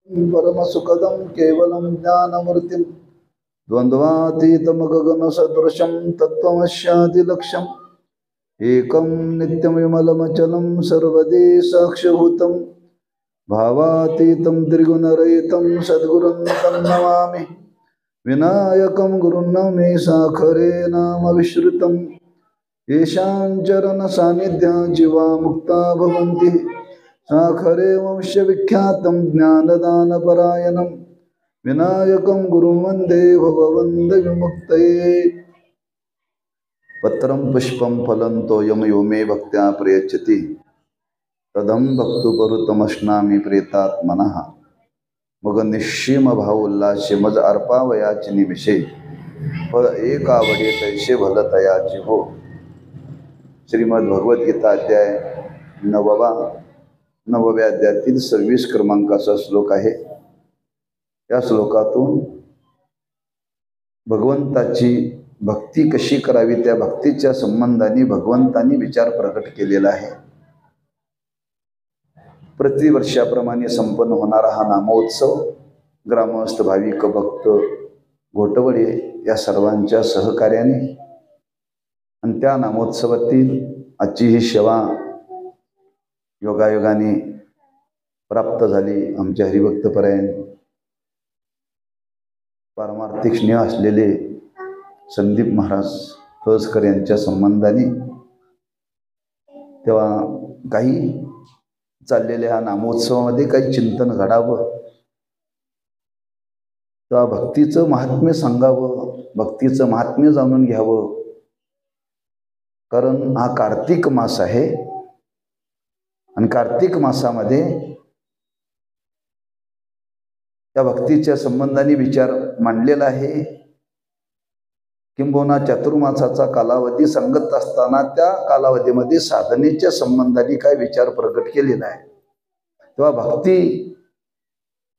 परमसुखदं केवलं ज्ञानमूर्तिं द्वन्द्वातीतं गगनसदृशं तत्त्वमस्यादिलक्ष्यम् एकं नित्यं विमलमचलं सर्वदि साक्षिभूतं भावातीतं त्रिगुणरहितं सद्गुरुं तन्नमामि विनायकं गुरुं नमे साखरे नाम विश्रुतं येषां चरणसान्निध्यां जीवा मुक्ता भवन्ति साखरे वंशविख्यातं ज्ञानदानपरायणं विनायकं गुरुं वन्दे भववन्दविमुक्तये पत्रं पुष्पं फलं तोयं यो मे भक्त्या प्रयच्छति तदं भक्तुपरुतमश्नामि प्रेतात्मनः मग निश्चिम भाव उल्लासे मज अर्पावयाचे निमिषे फळ एक आवडे तैसे भल तयाचे हो. श्रीमद भगवद्गीता अध्याय 9व्या अध्यायातील 26 क्रमांकाचा श्लोक आहे. या श्लोकातून भगवंताची भक्ती कशी करावी त्या भक्तीच्या संबंधाने भगवंतांनी विचार प्रकट केलेला आहे. प्रतिवर्षाप्रमाणे संपन्न होणारा हा नामोत्सव ग्रामस्थ भाविक भक्त घोटवडे या सर्वांच्या सहकार्याने आणि त्या नामोत्सवातील आजची ही सेवा योगायोगाने प्राप्त झाली. आमच्या हरिभक्तपरायण पारमार्थिक स्नेह असलेले संदीप महाराज फळसकर यांच्या संबंधाने तेव्हा काही चाललेल्या ह्या नामोत्सवामध्ये काही चिंतन घडावं, तेव्हा भक्तीचं महात्म्य सांगावं, भक्तीचं महात्म्य जाणून घ्यावं. कारण हा कार्तिक मास आहे आणि कार्तिक मासामध्ये त्या भक्तीच्या संबंधाने विचार मांडलेला आहे. किंबहुना चातुर्मासाचा कालावधी सांगत असताना त्या कालावधीमध्ये साधनेच्या संबंधाने काय विचार प्रकट केलेला आहे. तेव्हा भक्ती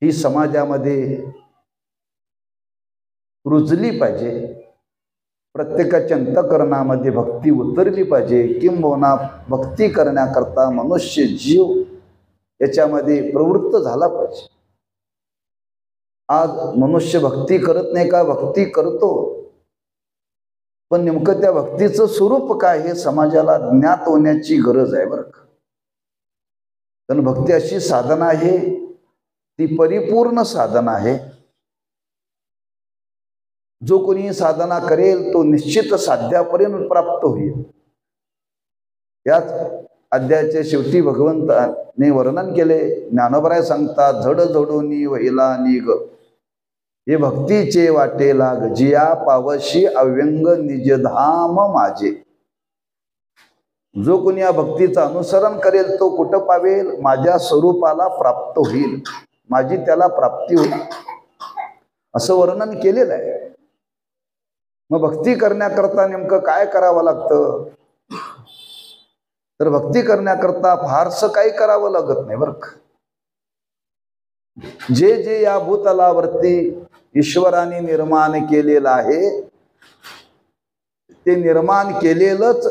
ही समाजामध्ये रुजली पाहिजे, प्रत्येकाच्या अंतःकरणामध्ये भक्ती उतरली पाहिजे. किंबहुना भक्ती करण्याकरता मनुष्य जीव याच्यामध्ये प्रवृत्त झाला पाहिजे. आज मनुष्य भक्ती करत नाही का? भक्ती करतो, पण नेमकं त्या भक्तीचं स्वरूप काय हे समाजाला ज्ञात होण्याची गरज आहे बरं का. कारण भक्ती अशी साधना आहे, ती परिपूर्ण साधना आहे. जो कोणी साधना करेल तो निश्चित साध्यापर्यंत प्राप्त होईल. याच अध्यायाच्या शेवटी भगवंताने वर्णन केले. ज्ञानोबराय सांगतात, झड झडोनी वहिला निग हे भक्तीचे वाटे लाग जिया पावशी अव्यंग निजधाम माझे. जो कोणी या भक्तीचं अनुसरण करेल तो कुठं पावेल? माझ्या स्वरूपाला प्राप्त होईल, माझी त्याला प्राप्ती होईल, असं वर्णन केलेलं आहे. मग भक्ती करण्याकरता नेमकं काय करावं लागतं? तर भक्ती करण्याकरता फारसं काही करावं लागत नाही बरं का. जे जे या भूतलावरती ईश्वराने निर्माण केलेलं आहे ते निर्माण केलेलंच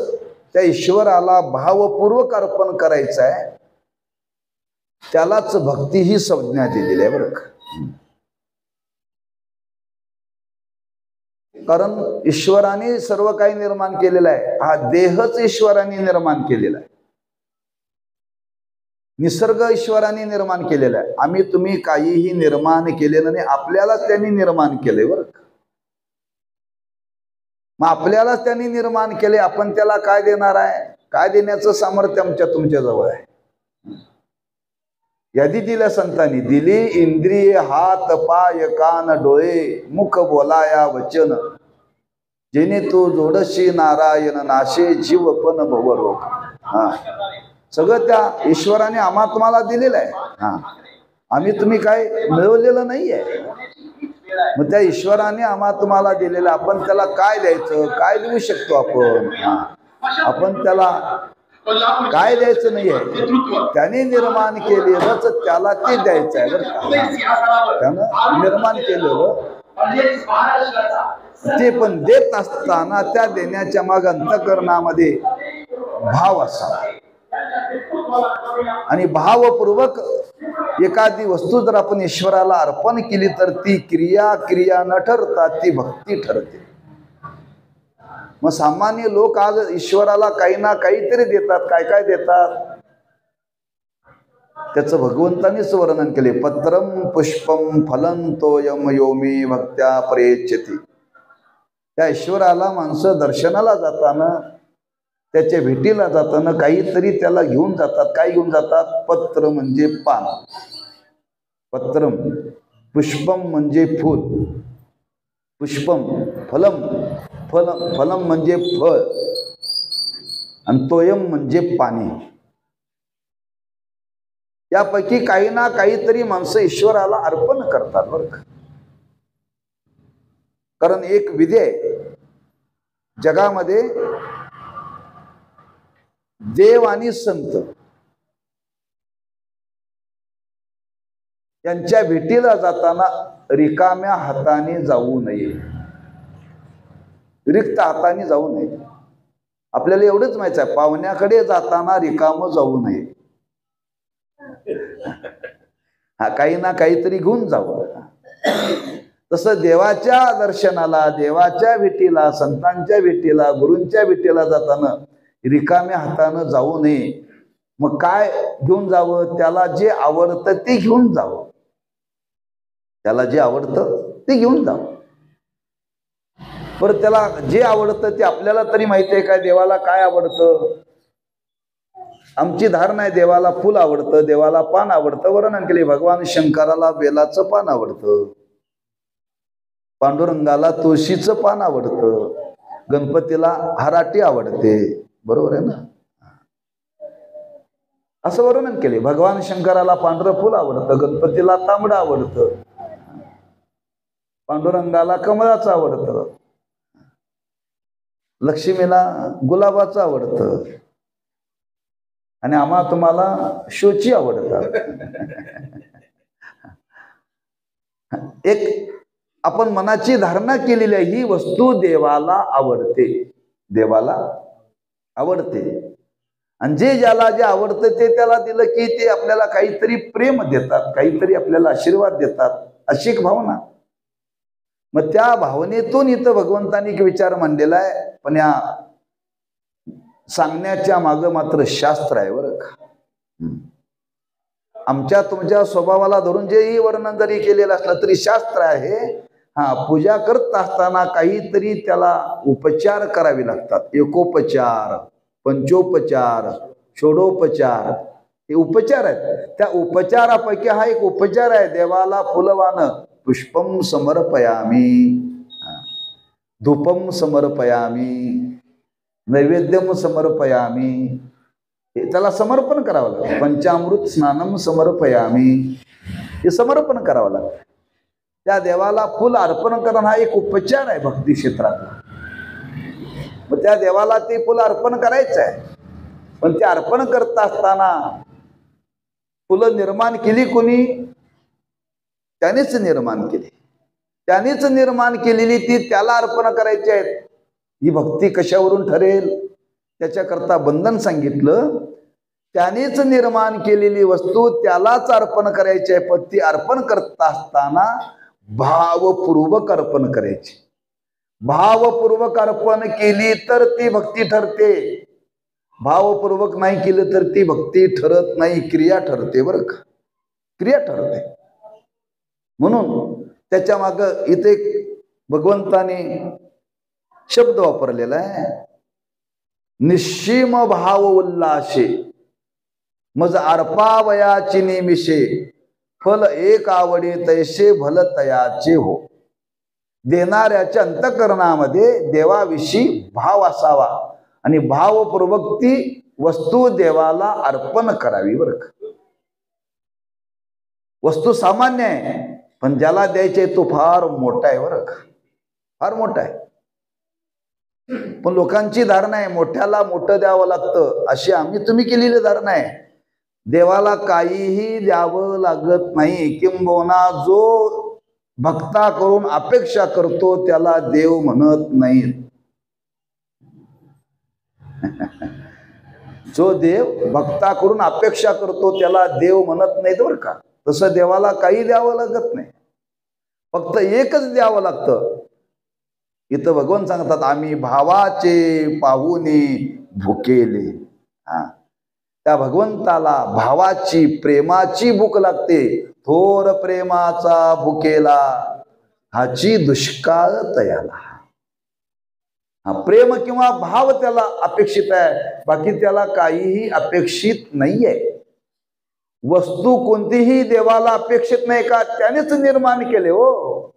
त्या ईश्वराला भावपूर्वक अर्पण करायचं आहे. त्यालाच भक्ती ही संज्ञा दिलेली आहे बरं का. कारण ईश्वराने सर्व काही निर्माण केलेलं आहे. हा देहच ईश्वराने निर्माण केलेला आहे, निसर्ग ईश्वराने निर्माण केलेला आहे. आम्ही तुम्ही काहीही निर्माण केलेलं नाही, आपल्यालाच त्यांनी निर्माण केले बरं का. मग आपल्यालाच त्यांनी निर्माण केले, आपण त्याला काय देणार आहे? काय देण्याचं सामर्थ्य आमच्या तुमच्या जवळ आहे. यादी दिल्या संतांनी, दिली इंद्रिय हात पाय कान डोळे मुख बोलाया वचन, जेणे तू जोडशी नारायण नाशे जीव पण भवरोग. हा, सगळं त्या ईश्वराने आम्हा तुम्हाला दिलेलं आहे. हा, आम्ही तुम्ही काय मिळवलेलं नाही आहे. मग त्या ईश्वराने आम्हा तुम्हाला दिलेलं, आपण त्याला काय द्यायचं? काय देऊ शकतो आपण? हा, आपण त्याला काय द्यायचं नाही आहे. त्याने निर्माण केलेलंच त्याला ते द्यायचं आहे बरं का. त्यानं निर्माण केलेलं ते पण देत असताना त्या देण्याच्या माग अंतःकरणामध्ये भाव असावा. आणि भावपूर्वक एखादी वस्तू जर आपण ईश्वराला अर्पण केली तर ती क्रिया न ठरता ती भक्ती ठरते. मग सामान्य लोक आज ईश्वराला काही ना काहीतरी देतात. काय काय देतात त्याचं भगवंतानीच वर्णन केले. पत्रम पुष्पम फलं तोयम योमी भक्त्या प्रयच्छति. त्या ईश्वराला माणसं दर्शनाला जाताना, त्याच्या भेटीला जाताना काहीतरी त्याला घेऊन जातात. काय घेऊन जातात? पत्र म्हणजे पान. पत्रम. पुष्पम म्हणजे फूल. पुष्पम. फलम म्हणजे फळ. आणि तोयम म्हणजे पाणी. यापैकी काही ना काहीतरी माणसं ईश्वराला अर्पण करतात बरं का. कारण एक विधी आहे जगामध्ये, देव आणि संत यांच्या भेटीला जाताना रिकाम्या हाताने जाऊ नये. रिक्त हाताने जाऊ नये. आपल्याला एवढंच माहिती आहे, पाहुण्याकडे जाताना रिकाम जाऊ नये. हा, काही ना काहीतरी घेऊन जावं. तसं देवाच्या दर्शनाला, देवाच्या भेटीला, संतांच्या भेटीला, गुरूंच्या भेटीला जाताना रिकाम्या हातानं जाऊ नये. मग काय घेऊन जावं? त्याला जे आवडतं ते घेऊन जावं. त्याला जे आवडतं ते घेऊन जावं. बरं, त्याला जे आवडतं ते आपल्याला तरी माहिती आहे काय? देवाला काय आवडतं? आमची धारणा आहे देवाला फुल आवडतं, देवाला पान आवडतं. वर्णन केले. भगवान शंकराला बेलाचं पान आवडतं, पांडुरंगाला तुळशीचं पान आवडतं, गणपतीला हराटी आवडते. बरोबर आहे ना? असं वर्णन केले. भगवान शंकराला पांढरं फुल आवडतं, गणपतीला तांबडं आवडतं, पांडुरंगाला कमळाचं आवडतं, लक्ष्मीला गुलाबाचं आवडतं, आणि आम्हा तुम्हाला शोची आवडतात. एक आपण मनाची धारणा केलेली आहे, ही वस्तू देवाला आवडते. देवाला आवडते. आणि जे ज्याला जे आवडतं ते त्याला दिलं की ते आपल्याला काहीतरी प्रेम देतात, काहीतरी आपल्याला आशीर्वाद देतात. अशी एक भावना. मग त्या भावनेतून इथं भगवंतांनी एक विचार मांडलेला आहे. पण या सांगण्याच्या मागं मात्र शास्त्र आहे बरं का. आमच्या तुमच्या स्वभावाला धरून जेही वर्णन जरी केलेलं असलं तरी शास्त्र आहे. हा, पूजा करत असताना काहीतरी त्याला उपचार करावे लागतात. एकोपचार, पंचोपचार, षोडोपचार, हे उपचार आहेत. त्या उपचारापैकी हा एक उपचार आहे. देवाला फुलवानं पुष्पम समर्पयामी, धूपम समर्पयामी, नैवेद्यम समर्पयामी. त्याला समर्पण करावं लागतं. पंचामृत स्नानम समर्पयामी, हे समर्पण करावं लागतं. त्या देवाला फुल अर्पण करणं हा एक उपचार आहे भक्ती क्षेत्रातला. मग त्या देवाला ते फुल अर्पण करायचं आहे. पण ते अर्पण करत असताना फुलं निर्माण केली कोणी? त्यानेच निर्माण केली. त्यानेच निर्माण केलेली ती त्याला अर्पण करायची आहेत. ही भक्ती कशावरून ठरेल? त्याच्याकरता बंधन सांगितलं. त्यानेच निर्माण केलेली वस्तू त्यालाच अर्पण करायची आहे. पण ती अर्पण करत असताना भावपूर्वक अर्पण करायची. भावपूर्वक अर्पण केली तर ती भक्ती ठरते. भावपूर्वक नाही केलं तर ती भक्ती ठरत नाही, क्रिया ठरते बरं का. क्रिया ठरते. म्हणून त्याच्या माग इथे भगवंताने शब्द वापरलेला आहे. निश्चिम भाव उल्लासे मज अर्पावयाची निमिषे, फल एक आवडे तैसे भल तयाचे हो. देणाऱ्याच्या अंतःकरणामध्ये देवाविषयी भाव असावा आणि भावपूर्वक ती वस्तू देवाला अर्पण करावी बरं का. वस्तू सामान्य आहे, पण ज्याला द्यायचे तो फार मोठा आहे बरं का. फार मोठा आहे. पण लोकांची धारणा आहे मोठ्याला मोठं द्यावं लागतं, अशी आम्ही तुम्ही केलेली धारणा आहे. देवाला काहीही द्यावं लागत नाही. किंबहुना जो भक्ता करून अपेक्षा करतो त्याला देव म्हणत नाहीत. जो देव भक्ताकडून अपेक्षा करतो त्याला देव म्हणत नाहीत बरं का. तसं देवाला काही द्यावं लागत नाही, फक्त एकच द्यावं लागतं. इथं भगवान सांगतात आम्ही भावाचे पाहुणे भुकेले. त्या भगवंताला भावाची प्रेमाची भूक लागते. थोर प्रेमाचा भुकेला हाची दुष्काळ तयाला. प्रेम किंवा भाव त्याला अपेक्षित आहे, बाकी त्याला काहीही अपेक्षित नाहीये. वस्तू कोणतीही देवाला अपेक्षित नाही का, त्यानेच निर्माण केले हो.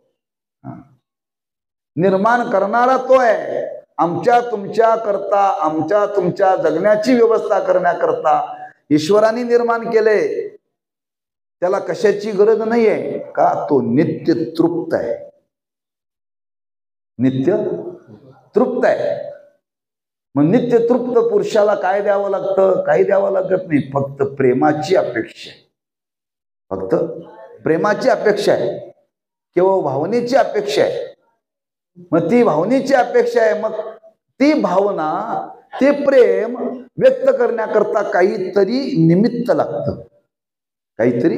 निर्माण करणारा तो आहे. आमच्या तुमच्या करता, आमच्या तुमच्या जगण्याची व्यवस्था करण्याकरता ईश्वराने निर्माण केले. त्याला कशाची गरज नाहीये का, तो नित्य तृप्त आहे. नित्य तृप्त आहे. मग नित्य तृप्त पुरुषाला काय द्यावं लागतं? काही द्यावं लागत नाही, फक्त प्रेमाची अपेक्षा आहे. फक्त प्रेमाची अपेक्षा आहे, केवळ भावनेची अपेक्षा आहे. मग ती भावनेची अपेक्षा आहे, मग ती भावना, ते प्रेम व्यक्त करण्याकरता काहीतरी निमित्त लागतं. काहीतरी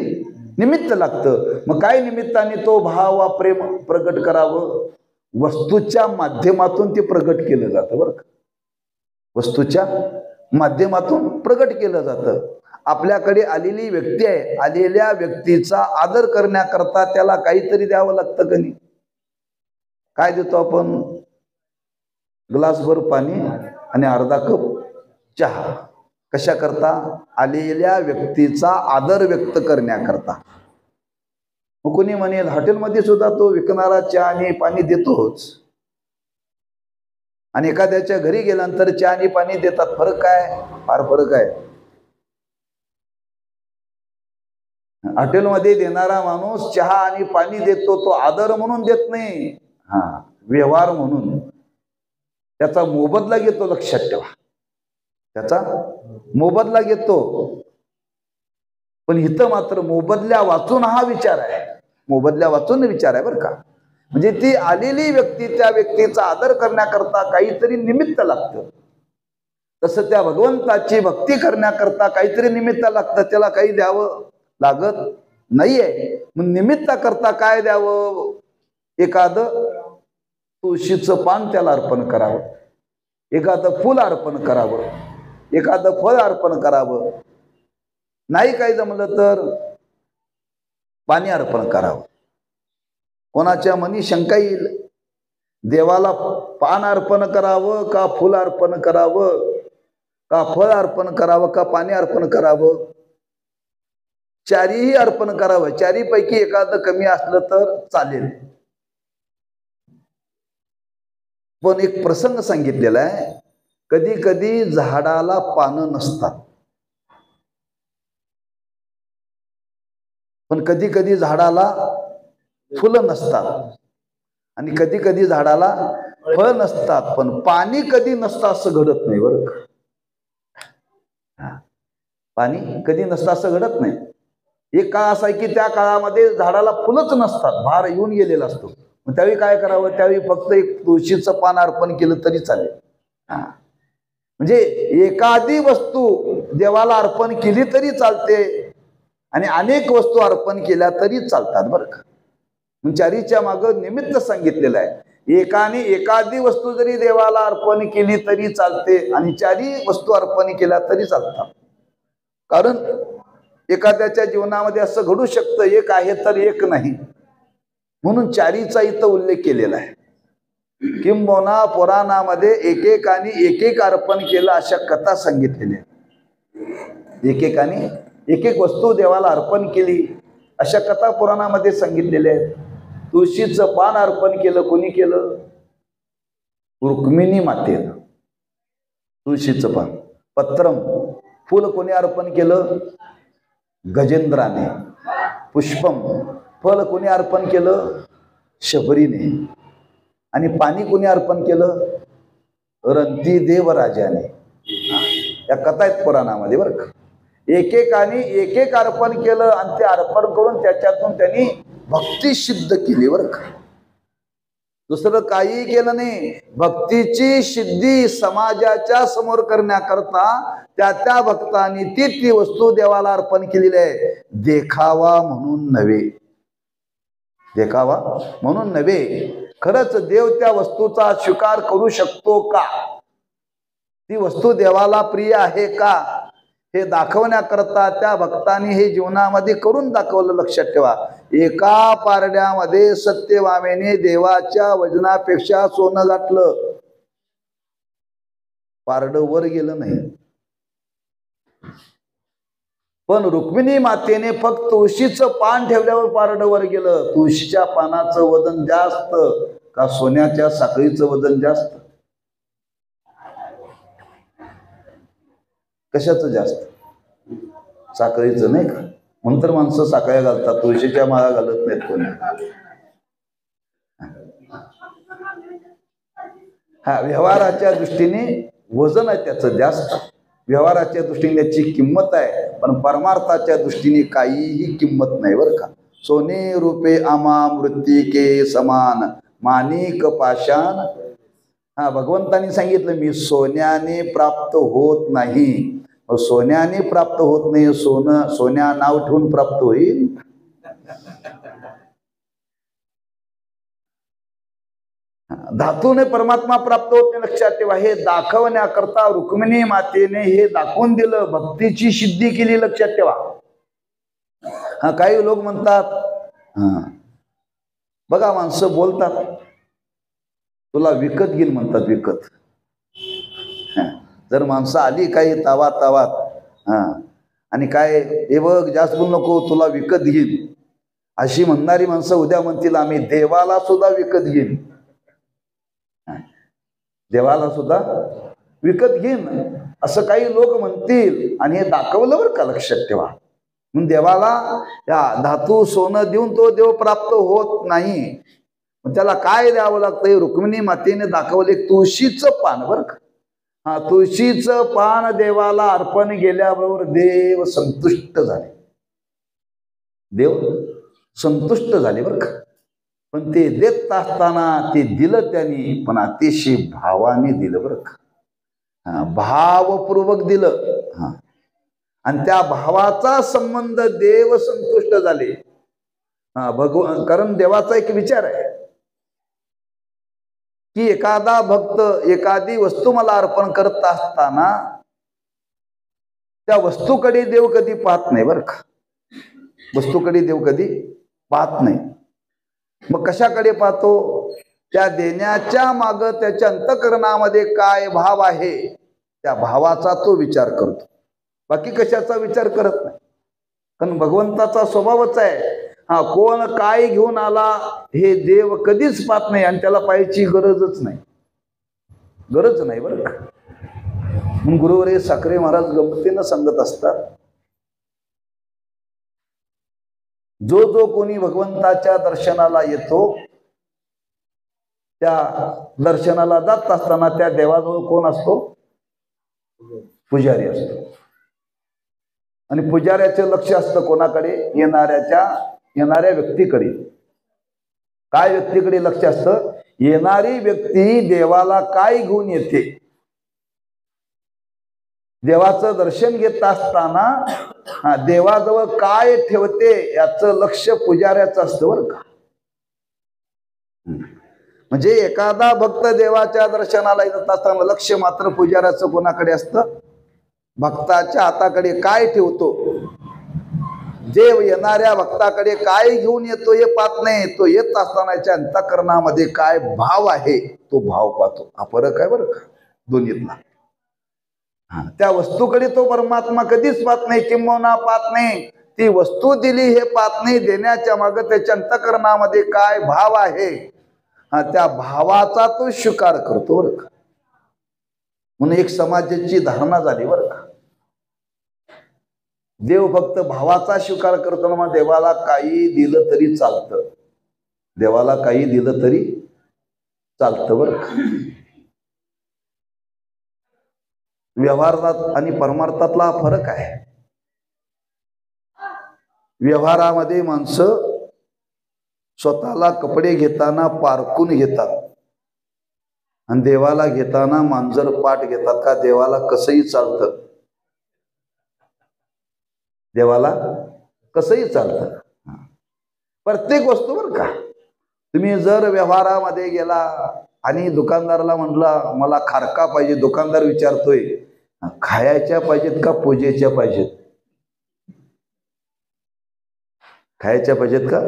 निमित्त लागतं. मग काय निमित्ताने तो भाव वा प्रेम प्रगट करावं? वस्तूच्या माध्यमातून ते प्रगट केलं जातं बरं का. वस्तूच्या माध्यमातून प्रगट केलं जातं. आपल्याकडे आलेली व्यक्ती आहे, आलेल्या व्यक्तीचा आदर करण्याकरता त्याला काहीतरी द्यावं लागतं का नाही? काय देतो आपण? ग्लासभर पाणी आणि अर्धा कप चहा. कशा करता? आलेल्या व्यक्तीचा आदर व्यक्त करण्याकरता. मग कोणी म्हणेल हॉटेलमध्ये सुद्धा तो विकणारा चहा आणि पाणी देतोच, आणि एखाद्याच्या घरी गेल्यानंतर चहा आणि पाणी देतात. फरक काय? फार फरक आहे. हॉटेलमध्ये देणारा माणूस चहा आणि पाणी देतो, तो आदर म्हणून देत नाही, व्यवहार म्हणून त्याचा मोबदला घेतो. लक्षात ठेवा, त्याचा मोबदला घेतो. पण इथं मात्र मोबदल्या वाचून हा विचार आहे. मोबदल्या वाचून विचार आहे बरं का. म्हणजे ती आलेली व्यक्ती, त्या व्यक्तीचा आदर करण्याकरता काहीतरी निमित्त लागतं. तसं त्या भगवंताची भक्ती करण्याकरता काहीतरी निमित्त लागतं. त्याला काही द्यावं लागत नाहीये. मग निमित्त करता काय द्यावं? एखादं तुळशीचं पान त्याला अर्पण करावं, एखादं फुल अर्पण करावं, एखादं फळ अर्पण करावं. नाही काही जमलं तर पाणी अर्पण करावं. कोणाच्या मनी शंका येईल, देवाला पान अर्पण करावं का फुल अर्पण करावं, का फळ अर्पण करावं, का पाणी अर्पण करावं? चारीही अर्पण करावं. चारीपैकी एखादं कमी असलं तर चालेल. पण एक प्रसंग सांगितलेला आहे, कधी कधी झाडाला पानं नसतात, पण कधी कधी झाडाला फुलं नसतात, आणि कधी कधी झाडाला फळ नसतात, पण पाणी कधी नसतं असं घडत नाही बरं का. पाणी कधी नसतं असं घडत नाही. एक काळ असा आहे की त्या काळामध्ये झाडाला फुलंच नसतात, भार येऊन गेलेला असतो. मग त्यावेळी काय करावं? त्यावेळी फक्त एक तुळशीचं पान अर्पण केलं तरी चालेल. म्हणजे एखादी वस्तू देवाला अर्पण केली तरी चालते, आणि अनेक वस्तू अर्पण केल्या तरी चालतात बरं का. चारीच्या मागं निमित्त सांगितलेलं आहे. एकाने एखादी वस्तू जरी देवाला अर्पण केली तरी चालते, आणि चारी वस्तू अर्पण केल्या तरी चालतात. कारण एखाद्याच्या जीवनामध्ये असं घडू शकतं, एक आहे तर एक नाही, म्हणून चारीचा इथं उल्लेख केलेला आहे. किंबहुना पुराणामध्ये एकेकाने एक एक अर्पण केलं अशा कथा सांगितलेल्या आहेत. एकेकाने एक एक वस्तू देवाला अर्पण केली अशा कथा पुराणामध्ये सांगितलेल्या आहेत. तुळशीचं पान अर्पण केलं, कोणी केलं? रुक्मिणी मातेनं तुळशीचं पान. पत्रम फुल कोणी अर्पण केलं? गजेंद्राने. पुष्पम फल कोणी अर्पण केलं? शबरीने. आणि पाणी कोणी अर्पण केलं? रंती देवराजाने. या कथा आहेत पुराणामध्ये बरं का. एकेकाने एक एक अर्पण केलं, आणि ते अर्पण करून त्याच्यातून त्यांनी भक्ती सिद्ध केली बरं का. दुसरं काही केलं नाही. भक्तीची सिद्धी समाजाच्या समोर करण्याकरता त्या भक्तांनी ती वस्तू देवाला अर्पण केलेली आहे. देखावा म्हणून नव्हे, देखावा म्हणून नव्हे. खरंच देव त्या वस्तूचा स्वीकार करू शकतो का, ती वस्तू देवाला प्रिय आहे का, हे दाखवण्याकरता त्या भक्तांनी हे जीवनामध्ये करून दाखवलं. लक्षात ठेवा, एका पारड्यामध्ये सत्यभामेने देवाच्या वजनापेक्षा सोनं घातलं, पारडं वर गेलं नाही. पण रुक्मिणी मातेने फक्त तुळशीचं पान ठेवल्यावर पारडं वर गेलं. तुळशीच्या पानाचं वजन जास्त का सोन्याच्या साखळीचं वजन जास्त? कशाचं जास्त? साखळीचं, नाही का? म्हणून तर माणसं साखळ्या घालतात, तुळशीच्या माळा घालत नाहीत कोणी. हा, व्यवहाराच्या दृष्टीने वजन आहे त्याचं जास्त, व्यवहाराच्या दृष्टीने त्याची किंमत आहे. पण परमार्थाच्या दृष्टीने काहीही किंमत नाही बरं का. सोने रुपे आमा मृत्तिके समान माणिक पाषाण. हा, भगवंतांनी सांगितलं मी सोन्याने प्राप्त होत नाही. सोन्याने प्राप्त होत नाही, सोन्या नाव ठेवून प्राप्त होईल. धातूने परमात्मा प्राप्त होत नाही, लक्षात ठेवा. हे दाखवण्याकरता रुक्मिणी मातेने हे दाखवून दिलं, भक्तीची सिद्धी केली, लक्षात ठेवा. हा, काही लोक म्हणतात, बघा माणसं बोलतात, तुला विकत घेईल म्हणतात, विकत. जर माणसं आली काही तावात आणि काय हे बघ जास्त बोल नको, तुला विकत घेईल, अशी म्हणणारी माणसं उद्या म्हणतील आम्ही देवाला सुद्धा विकत घेईल, देवाला सुद्धा विकत घेईन, असं काही लोक म्हणतील. आणि हे दाखवलं बरं का, लक्षात ठेवा. म्हणून देवाला या धातू सोनं देऊन तो देव प्राप्त होत नाही. त्याला काय द्यावं लागतं? रुक्मिणी मातेने दाखवले तुळशीचं पान बरं का. हा, तुळशीचं पान देवाला अर्पण गेल्याबरोबर देव संतुष्ट झाले, देव संतुष्ट झाले बरं का. पण ते देत असताना ते दिलं त्यांनी, पण अतिशय भावाने दिलं बरं का. भावपूर्वक दिलं. आणि त्या भावाचा संबंध देव संतुष्ट झाले. कारण देवाचा एक विचार आहे की एखादा भक्त एखादी वस्तू मला अर्पण करत असताना त्या वस्तूकडे देव कधी पाहत नाही बरं का. वस्तूकडे देव कधी पाहत नाही. मग कशाकडे पाहतो? त्या देण्याच्या माग त्याच्या अंतःकरणामध्ये काय भाव आहे, त्या भावाचा तो विचार करतो, बाकी कशाचा विचार करत नाही. कारण भगवंताचा स्वभावच आहे, कोण काय घेऊन आला हे देव कधीच पाहत नाही, आणि त्याला पाहायची गरजच नाही, गरज नाही बरं का. म्हणून गुरुवर्य साखरे महाराज गमतीनं सांगत असतात, जो जो कोणी भगवंताच्या दर्शनाला येतो, त्या दर्शनाला जात असताना त्या देवाजवळ कोण असतो? पुजारी असतो. आणि पुजाऱ्याचे लक्ष असतं कोणाकडे? येणाऱ्या व्यक्तीकडे. काय व्यक्तीकडे लक्ष असतं? येणारी व्यक्ती देवाला काय घेऊन येते, देवाचं दर्शन घेत असताना देवाजवळ काय ठेवते याचं लक्ष पुजाऱ्याचं असतं बरं का. म्हणजे एखादा भक्त देवाच्या दर्शनाला येत असताना लक्ष मात्र पुजाऱ्याचं कोणाकडे असतं? भक्ताच्या हाताकडे काय ठेवतो, देव येणाऱ्या भक्ताकडे काय घेऊन येतो हे पाहत नाही. तो येत असतानाच्या अंतःकरणामध्ये काय भाव आहे तो भाव पाहतो. हा फरक आहे बरं का दोन्हीतला. त्या वस्तूकडे तो परमात्मा कधीच पाहत नाही, किंबहुना पाहत नाही. ती वस्तू दिली हे पाहत नाही, देण्याच्या मागे त्याच्या अंतःकरणामध्ये काय भाव आहे त्या भावाचा तो स्वीकार करतो बरं का. म्हणून एक समाजाची धारणा झाली बरं का, देव फक्त भावाचा स्वीकार करतो ना, मग देवाला काही दिलं तरी चालतं, देवाला काही दिलं तरी चालतं बरं का. व्यवहारात आणि परमार्थातला हा फरक आहे. व्यवहारामध्ये माणसं स्वतःला कपडे घेताना पारखून घेतात आणि देवाला घेताना मांजर पाठ घेतात का? देवाला कसंही चालतं, देवाला कसंही चालतं. प्रत्येक वस्तू बरं का. तुम्ही जर व्यवहारामध्ये गेला आणि दुकानदाराला म्हटलं मला खारका पाहिजे, दुकानदार विचारतोय खायच्या पाहिजेत का पूजेच्या पाहिजेत? खायच्या पाहिजेत का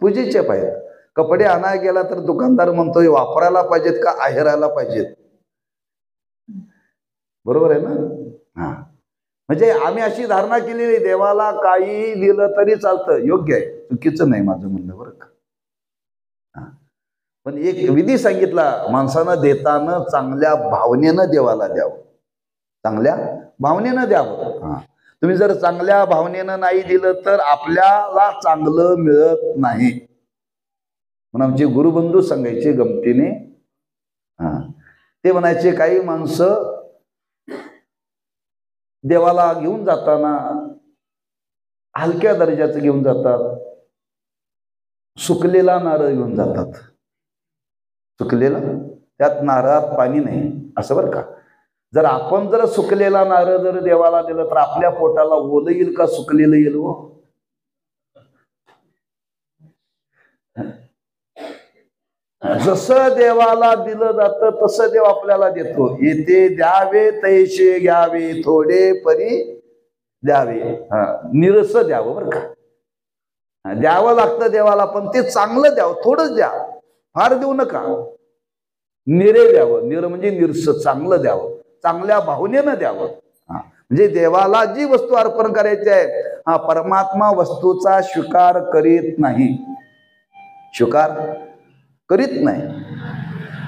पूजेच्या पाहिजेत? कपडे आणायला गेला तर दुकानदार म्हणतोय वापरायला पाहिजेत का आहेरायला पाहिजेत? बरोबर आहे ना? हा, म्हणजे आम्ही अशी धारणा केलेली देवाला काही दिलं तरी चालतं. योग्य आहे, चुकीचं नाही माझं म्हणणं बरं का. पण एक विधी सांगितला, माणसानं देताना चांगल्या भावनेनं देवाला द्यावं, चांगल्या भावनेनं द्यावं. तुम्ही जर चांगल्या भावनेनं नाही दिलं तर आपल्याला चांगलं मिळत नाही. म्हणून आमचे गुरुबंधू सांगायचे गमतीने, ते म्हणायचे काही माणसं देवाला घेऊन जाताना हलक्या दर्जाचं घेऊन जातात, सुकलेला नारळ घेऊन जातात. सुकलेला, त्यात नारळात पाणी नाही असं बरं का. जर आपण जर सुकलेला नारळ जर देवाला दिलं तर आपल्या पोटाला ओलं येईल का सुकलेलं येईल? हो, जसं देवाला दिलं जातं तसं देव आपल्याला देतो. येथे द्यावे तैसे घ्यावे, थोडे परी द्यावे. निरस द्यावं बरं का. द्यावं लागतं देवाला, पण ते चांगलं द्यावं, थोडंच द्या, फार देऊ नका. निरे द्यावं, निर म्हणजे निरस, चांगलं द्यावं, चांगल्या भावनेनं द्यावं. म्हणजे देवाला जी वस्तू अर्पण करायची आहे, परमात्मा वस्तूचा स्वीकार करीत नाही, स्वीकार करीत नाही.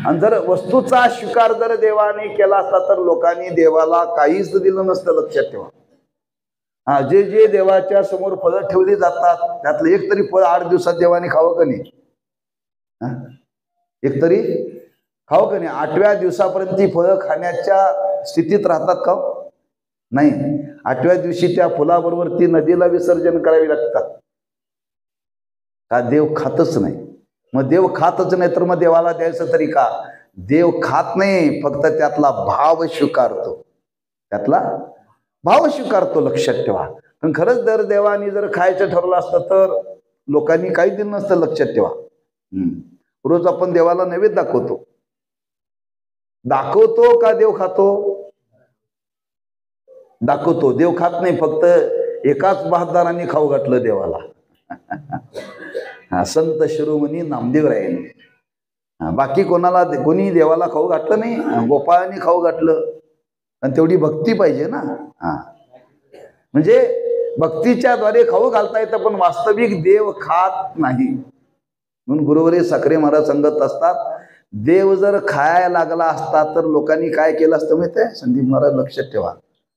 आणि जर वस्तूचा स्वीकार जर देवाने केला असता तर लोकांनी देवाला काहीच दिलं नसतं. लक्षात ठेवा. जे जे देवाच्या समोर फळं ठेवली जातात त्यातलं एक तरी फळ 8 दिवसात देवाने खावं का नाही? एक तरी खावं का नाही? 8व्या दिवसापर्यंत ती फळं खाण्याच्या स्थितीत राहतात का? नाही. 8व्या दिवशी त्या फुलाबरोबर ती नदीला विसर्जन करावी लागतात. का देव खातच नाही? मग देव खातच नाही तर मग देवाला द्यायचं तरी का? देव खात नाही, फक्त त्यातला भाव स्वीकारतो, त्यातला भाव स्वीकारतो. लक्षात ठेवा. पण खरंच जर देवानी जर खायचं ठरलं असतं तर लोकांनी काही दिलं नसतं. लक्षात ठेवा. रोज आपण देवाला नैवेद्य दाखवतो, दाखवतो का देव खातो? दाखवतो. देव खात नाही, फक्त एकाच बहादरांनी खाऊ घातलं देवाला. संत शिरोमणी नामदेव राहिले. बाकी कोणी देवाला खाऊ घातलं नाही. गोपाळांनी खाऊ घातलं. आणि तेवढी भक्ती पाहिजे ना. म्हणजे भक्तीच्या द्वारे खाऊ घालता येतं, पण वास्तविक देव खात नाही. म्हणून गुरुवारी साखरे महाराज सांगत असतात, देव जर खायला लागला असता तर लोकांनी काय केलं असतं माहिती आहे? संदीप महाराज लक्षात ठेवा,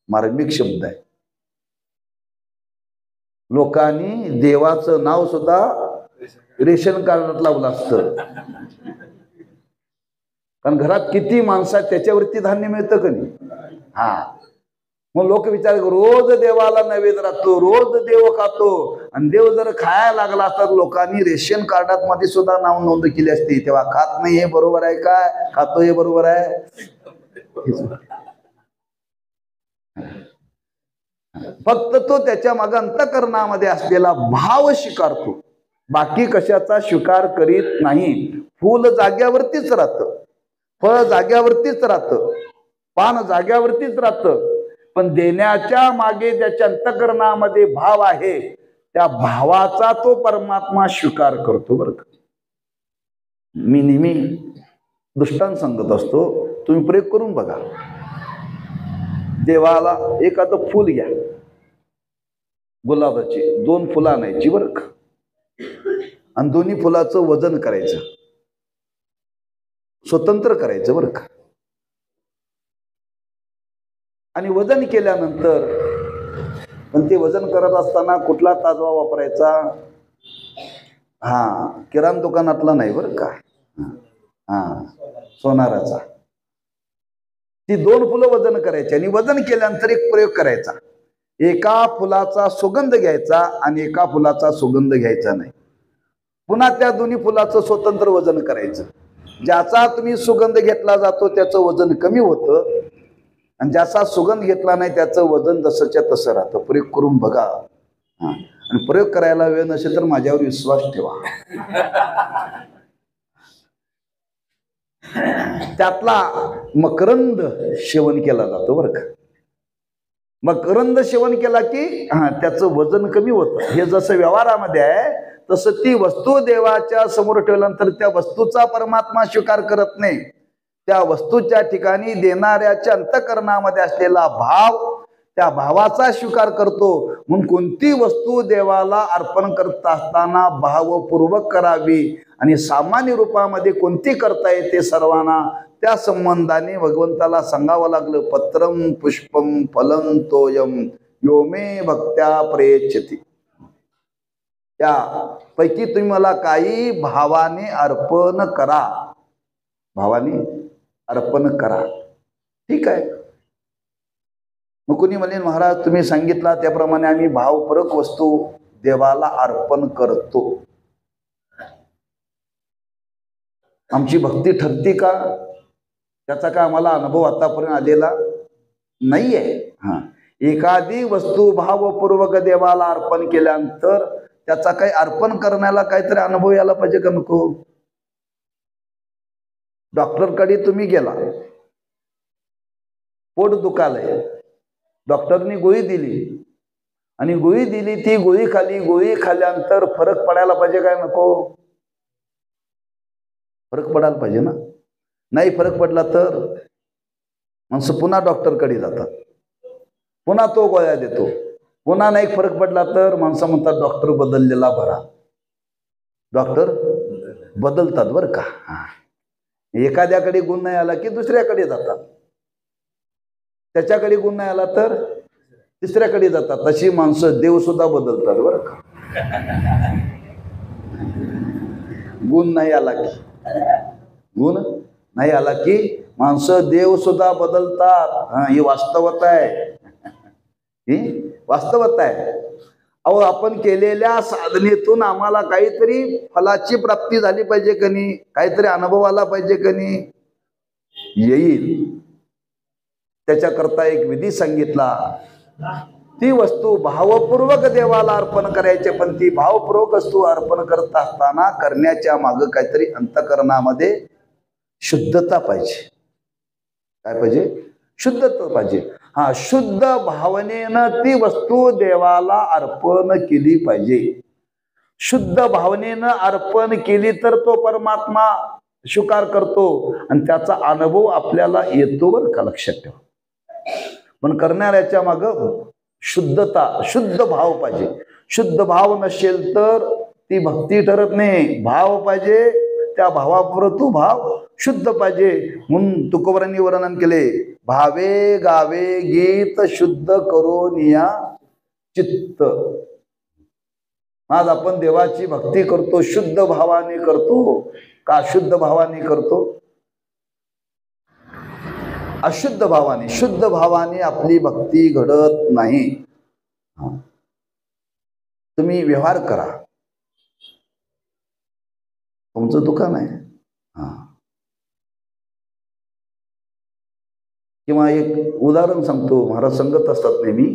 मार्मिक शब्द आहे. लोकांनी देवाचं नाव सुद्धा रेशन कार्डात लावलं असतं. कारण घरात किती माणसं आहेत त्याच्यावरती धान्य मिळतं का नाही? मग लोक विचार, रोज देवाला नैवेद्य राहतो, रोज देव खातो, आणि देव जर खायला लागला तर लोकांनी रेशन कार्डात मध्ये सुद्धा नाव नोंद केली असती. तेव्हा खात नाही हे बरोबर आहे काय? खातो हे बरोबर आहे? फक्त तो त्याच्या मागे अंतःकरणामध्ये असलेला भाव स्वीकारतो, बाकी कशाचा स्वीकार करीत नाही. फूल जाग्यावरतीच राहतं, फळ जाग्यावरतीच राहतं, पान जाग्यावरतीच राहतं, पण देण्याच्या मागे ज्याच्या अंतःकरणामध्ये भाव आहे त्या भावाचा तो परमात्मा स्वीकार करतो. बरं का. मी नेहमी दृष्टांत सांगत असतो, तुम्ही प्रयोग करून बघा. देवाला एखादं फूल घ्या, गुलाबाची 2 फुलं आणायची बरं का, आणि दोन्ही फुलाचं वजन करायचं, स्वतंत्र करायचं बरं का. आणि वजन केल्यानंतर, पण ते वजन करत असताना कुठला ताजवा वापरायचा? किराणा दुकानातला नाही बरं का, सोनाराचा. ती 2 फुलं वजन करायची, आणि वजन केल्यानंतर एक प्रयोग करायचा. एका फुलाचा सुगंध घ्यायचा आणि एका फुलाचा सुगंध घ्यायचा नाही. पुन्हा त्या दोन्ही फुलाचं स्वतंत्र वजन करायचं. ज्याचा तुम्ही सुगंध घेतला जातो त्याचं वजन कमी होतं आणि ज्याचा सुगंध घेतला नाही त्याचं वजन जसंच्या तसं राहतं. प्रयोग करून बघा. आणि प्रयोग करायला वेळ नसेल तर माझ्यावर विश्वास ठेवा. त्यातला मकरंद सेवन केला जातो बरं का. मकरंद सेवन केला की त्याचं वजन कमी होतं. हे जसं व्यवहारामध्ये आहे तसं ती वस्तू देवाच्या समोर ठेवल्यानंतर त्या वस्तूचा परमात्मा स्वीकार करत नाही. त्या वस्तूच्या ठिकाणी देणाऱ्याच्या अंतःकरणामध्ये असलेला भाव त्या भावाचा स्वीकार करतो. म्हणून कोणती वस्तू देवाला अर्पण करत असताना भावपूर्वक करावी आणि सामान्य रूपामध्ये कोणती करता येते सर्वांना त्या संबंधाने भगवंताला सांगावं लागलं. पत्रम पुष्पम फलम तोयम यो मे भक्त्या प्रयच्छति. त्यापैकी तुम्ही मला काही भावाने अर्पण करा. भावाने अर्पण करा. ठीक आहे. मग कोणी म्हणेल महाराज तुम्ही सांगितला त्याप्रमाणे आम्ही भावपूरक वस्तू देवाला अर्पण करतो, आमची भक्ती ठरती का? त्याचा काय आम्हाला अनुभव आतापर्यंत आलेला नाही आहे. एखादी वस्तू भावपूर्वक देवाला अर्पण केल्यानंतर त्याचा काही अर्पण करण्याला काहीतरी अनुभव यायला पाहिजे का नको? डॉक्टरकडे तुम्ही गेला, पोट दुखालय, डॉक्टरनी गोळी दिली आणि गोळी दिली, ती गोळी खाली, गोळी खाल्ल्यानंतर फरक पडायला पाहिजे काय नको? फरक पडायला पाहिजे ना. नाही फरक पडला तर माणसं पुन्हा डॉक्टरकडे जातात, पुन्हा तो गोळ्या देतो, पुन्हा नाही फरक पडला तर माणसं म्हणतात डॉक्टर बदललेला बरा. डॉक्टर बदलतात बरं का. एखाद्याकडे गुण नाही आला की दुसऱ्याकडे जातात, त्याच्याकडे गुण नाही आला तर तिसऱ्याकडे जातात. तशी माणसं देव सुद्धा बदलतात बरं का. गुण नाही आला की, गुण नाही आला की माणसं देव सुद्धा बदलतात. ही वास्तवता आहे, ही वास्तवता आहे. अहो आपण केलेल्या साधनेतून आम्हाला काहीतरी फलाची प्राप्ती झाली पाहिजे का नाही? काहीतरी अनुभव आला पाहिजे का नाही? येईल. त्याच्याकरता एक विधी सांगितला. ती वस्तू भावपूर्वक देवाला अर्पण करायची, पण ती भावपूर्वक वस्तू अर्पण करत असताना करण्याच्या मागे काहीतरी अंतःकरणामध्ये शुद्धता पाहिजे. काय पाहिजे? शुद्धता पाहिजे. शुद्ध भावनेनं ती वस्तू देवाला अर्पण केली पाहिजे. शुद्ध भावनेनं अर्पण केली तर तो परमात्मा स्वीकार करतो आणि त्याचा अनुभव आपल्याला येतो बरं का, लक्षात ठेवा. पण करणाऱ्याच्या माग शुद्धता, शुद्ध भाव पाहिजे. शुद्ध भाव नसेल तर ती भक्ती ठरत नाही. भाव पाहिजे, त्या भावाबरोबर तो भाव शुद्ध पाहिजे. म्हणून तुकोबारांनी वर्णन केले, भावे गावे गीत शुद्ध करो निया चित्त. आज आपण देवाची भक्ती करतो शुद्ध भावाने करतो का अशुद्ध भावाने करतो? अशुद्ध भावाने. शुद्ध भावाने आपली भक्ती घडत नाही. तुम्ही व्यवहार करा. तुमचं दुकान आहे, किंवा एक उदाहरण सांगतो, महाराज सांगत असतात नेहमी.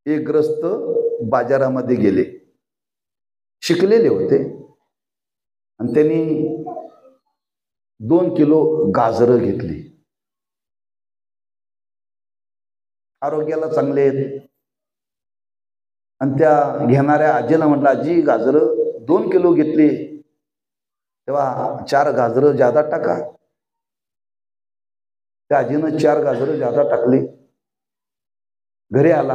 एक ग्रस्त बाजारामध्ये गेले, शिकलेले होते, आणि त्यांनी 2 किलो गाजरं घेतली. आरोग्याला चांगले आहेत. आणि त्या घेणाऱ्या आजीला म्हटलं, आजी गाजरं 2 किलो घेतली, तेव्हा 4 गाजरं ज्यादा टाका. त्या आजीनं 4 गाजरं ज्यादा टाकली. घरी आला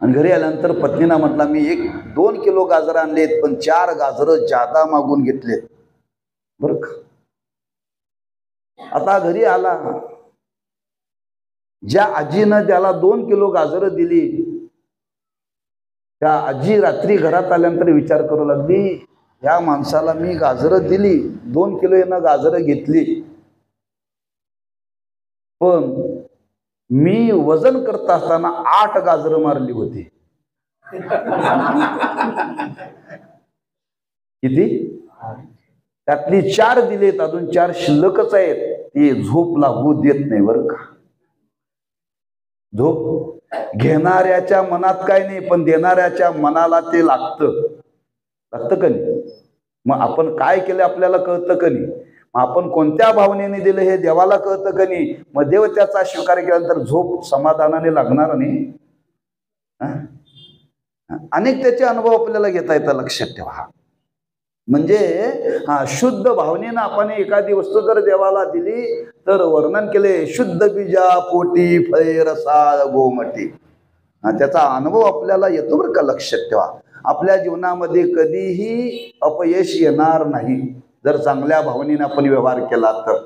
आणि घरी आल्यानंतर पत्नीला म्हटला, मी 2 किलो गाजरं आणलेत पण 4 गाजरं ज्यादा मागून घेतलेत बरं का. आता घरी आला, ज्या आजीनं त्याला 2 किलो गाजरं दिली त्या आजी रात्री घरात आल्यानंतर विचार करू लागली, या माणसाला मी गाजरं दिली, 2 किलो यानं गाजरं घेतली, पण मी वजन करत असताना 8 गाजरं मारली होती. किती? त्यातली 4 दिलेत, अजून 4 शिल्लकच आहेत. ती झोप लागू देत नाही बरं का. झोप घेणाऱ्याच्या मनात काय नाही, पण देणाऱ्याच्या मनाला ते लागतं का नाही. मग आपण काय केलं आपल्याला कळतं का नाही. आपण कोणत्या भावनेने दिलं हे देवाला कळतं का नाही. मग देव त्याचा स्वीकार केल्यानंतर झोप समाधानाने लागणार नाही. अनेक त्याचे अनुभव आपल्याला घेता येतात, लक्षात ठेवा. म्हणजे शुद्ध भावनेनं आपण एखादी वस्तू जर देवाला दिली तर वर्णन केले, शुद्ध बीजा पोटी फळे रसाळ गोमटी. त्याचा अनुभव आपल्याला येतो बरं का, लक्षात ठेवा. आपल्या जीवनामध्ये कधीही अपयश येणार नाही जर चांगल्या भावनेने आपण व्यवहार केला तर.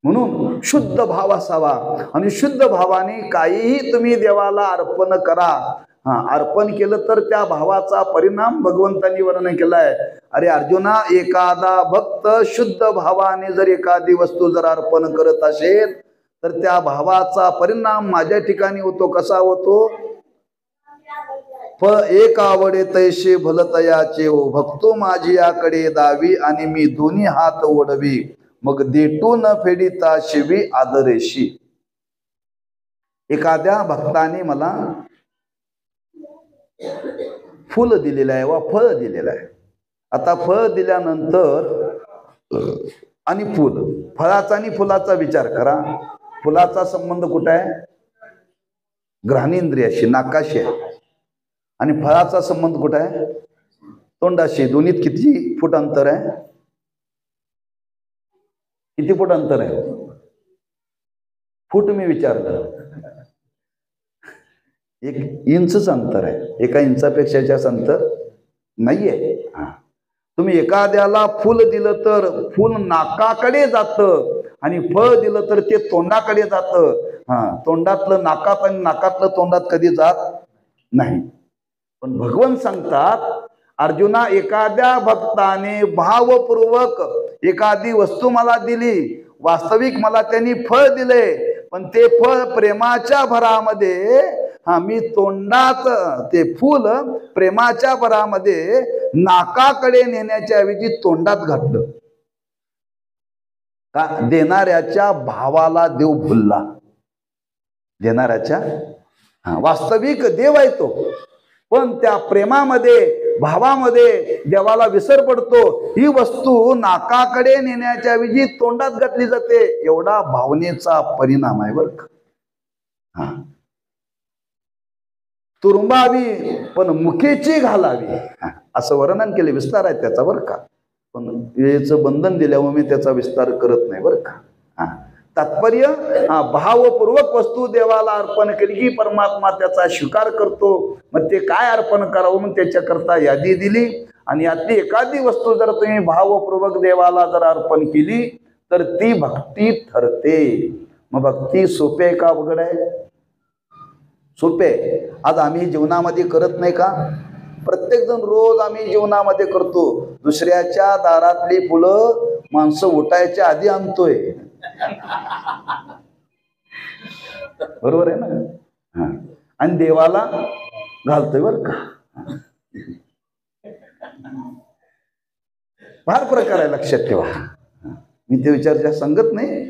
म्हणून शुद्ध भाव असावा, आणि शुद्ध भावाने काहीही तुम्ही देवाला अर्पण करा. अर्पण केलं तर त्या भावाचा परिणाम भगवंतांनी वर्णन केलाय. अरे अर्जुना, एखादा भक्त शुद्ध भावाने जर एखादी वस्तू जर अर्पण करत असेल तर त्या भावाचा परिणाम माझ्या ठिकाणी होतो. कसा होतो? एक आवडे तैसे भलतयाचे हो, भक्तो माझी याकडे दावी आणि मी दोन्ही हात ओढवी, मग देटू न फेडिता शिवी आदरेशी. एखाद्या भक्ताने मला फुल दिलेलं आहे वा फळ दिलेलं आहे. आता फळ दिल्यानंतर आणि फुल, फळाचा आणि फुलाचा विचार करा. फुलाचा संबंध कुठे आहे? घ्राणेंद्रियाशी, नाकाशी आहे. आणि फळाचा संबंध कुठे आहे? तोंडाशी. दोन्हीत किती फूट अंतर आहे? किती फूट अंतर आहे? फूट मी विचारलं. 1 इंचच अंतर आहे. 1 इंचापेक्षा जास्त अंतर नाहीये. तुम्ही एखाद्याला फुल दिलं तर फुल नाकाकडे जातं, आणि फळ दिलं तर ते तोंडाकडे जातं. तोंडातलं नाकात आणि नाकातलं तोंडात कधी जात नाही. पण भगवान सांगतात, अर्जुना, एखाद्या भक्ताने भावपूर्वक एखादी वस्तू मला दिली, वास्तविक मला त्यांनी फळ दिले, पण ते फळ प्रेमाच्या भरामध्ये, मी तोंडात ते फूल प्रेमाच्या भरामध्ये नाकाकडे नेण्याच्या ऐवजी तोंडात घातलं. का? देणाऱ्याच्या भावाला देव भुलला. देणाऱ्याच्या वास्तविक देव आहे तो, पण त्या प्रेमामध्ये भावामध्ये देवाला विसर पडतो. ही वस्तू नाकाकडे नेण्याच्या ऐवजी तोंडात घातली जाते. एवढा भावनेचा परिणाम आहे बरं का. तुरुंबावी पण मुखेची घालावी, असं वर्णन केले. विस्तार आहे त्याचा बरं का, पण वेळेचं बंधन दिल्यावर मी त्याचा विस्तार करत नाही बरं का. तात्पर्य, भावपूर्वक वस्तू देवाला अर्पण केली की परमात्मा त्याचा स्वीकार करतो. मग ते काय अर्पण करावं म्हणून त्याच्याकरता यादी दिली, आणि यातली एखादी वस्तू जर तुम्ही भावपूर्वक देवाला जर अर्पण केली तर ती भक्ती ठरते. मग भक्ती सोपे आहे का अवघड आहे? सोपे. आज आम्ही जीवनामध्ये करत नाही का? प्रत्येक जण रोज आम्ही जीवनामध्ये करतो. दुसऱ्याच्या दारातली फुलं माणसं उठायच्या आधी आणतोय. बरोबर आहे ना? आणि देवाला घालतोय बरं का. फार प्रकार आहे, लक्षात ठेवा. मी ते विचार सांगत नाही.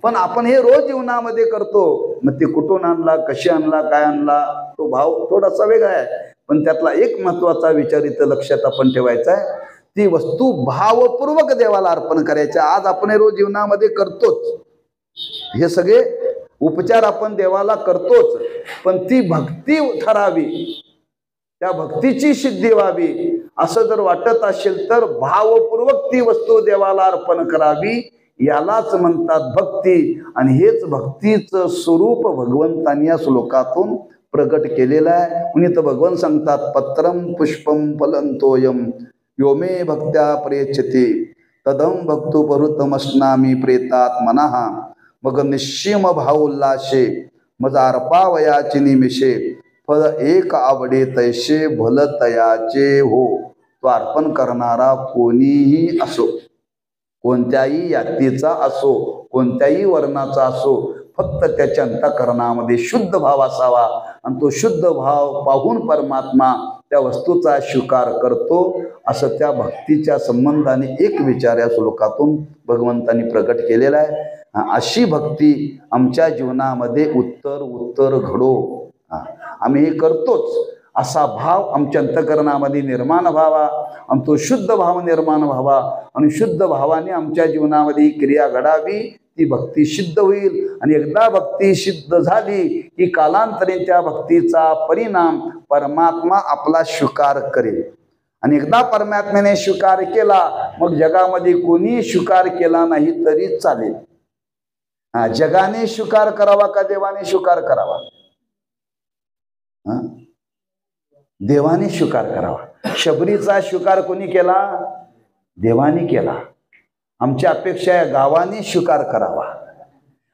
पण आपण हे रोज जीवनामध्ये करतो. मग ते कुठून आणला, कशी आणला, काय आणला, तो भाव थोडासा वेगळा आहे. पण त्यातला एक महत्वाचा विचार इथं लक्षात आपण ठेवायचा आहे. ती वस्तू भावपूर्वक देवाला अर्पण करायच्या. आज आपण हे रोज जीवनामध्ये करतोच. हे सगळे उपचार आपण देवाला करतोच, पण ती भक्ती ठरावी, त्या भक्तीची सिद्धी व्हावी असं जर वाटत असेल तर भावपूर्वक ती वस्तू देवाला अर्पण करावी. यालाच म्हणतात भक्ती. आणि हेच भक्तीचं स्वरूप भगवंतांनी या श्लोकातून प्रकट केलेलं आहे. म्हणून तर भगवान सांगतात, पत्रम पुष्पम फलंतोयम यो मे भक्त्या प्रयच्छते तदम भक्तो परुतमस्नामी प्रेतात मनाहा, मग निश्चिम भावोल्लाशे मज अर्पावयाचे निमिषे फळ एक आवडे तैसे भल तयाचे हो. तो अर्पण करणारा कोणीही असो, कोणत्याही जातीचा असो, कोणत्याही वर्णाचा असो, फक्त त्याच्या अंतःकरणामध्ये शुद्ध भाव असावा आणि तो शुद्ध भाव पाहून परमात्मा त्या वस्तूचा स्वीकार करतो, असं त्या भक्तीच्या संबंधाने एक विचार या श्लोकातून भगवंतांनी प्रकट केलेला आहे. अशी भक्ती आमच्या जीवनामध्ये उत्तर घडो. आम्ही हे करतोच, असा भाव आमच्या अंतःकरणामध्ये निर्माण व्हावा आणि तो शुद्ध भाव निर्माण व्हावा आणि शुद्ध भावाने आमच्या जीवनामध्ये ही क्रिया घडावी. ती भक्ती सिद्ध होईल आणि एकदा भक्ती सिद्ध झाली की कालांतरे त्या भक्तीचा परिणाम परमात्मा आपला स्वीकार करेल. आणि एकदा परमात्म्याने स्वीकार केला मग जगामध्ये कोणी स्वीकार केला नाही तरी चालेल. जगाने स्वीकार करावा का देवाने स्वीकार करावा? देवाने स्वीकार करावा. शबरीचा स्वीकार कोणी केला? देवाने केला. आमची अपेक्षा आहे गावाने स्वीकार करावा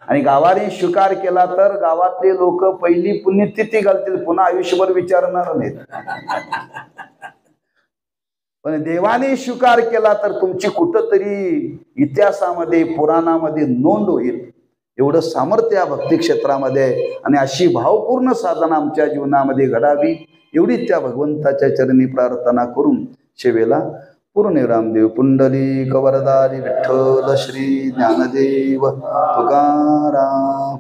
आणि गावाने स्वीकार केला तर गावातले लोक पहिली पुण्यतिथी घालतील, पुन्हा आयुष्यभर विचारणार नाहीत. पण देवाने स्वीकार केला तर तुमची कुठंतरी इतिहासामध्ये पुराणामध्ये नोंद होईल. एवढं सामर्थ्य या भक्ती क्षेत्रामध्ये आहे आणि अशी भावपूर्ण साधना आमच्या जीवनामध्ये घडावी एवढी त्या भगवंताच्या चरणी प्रार्थना करून सेवेला पूर्णविराम. पुंडलिक वरदारी विठ्ठल श्री ज्ञानदेव तुकाराम.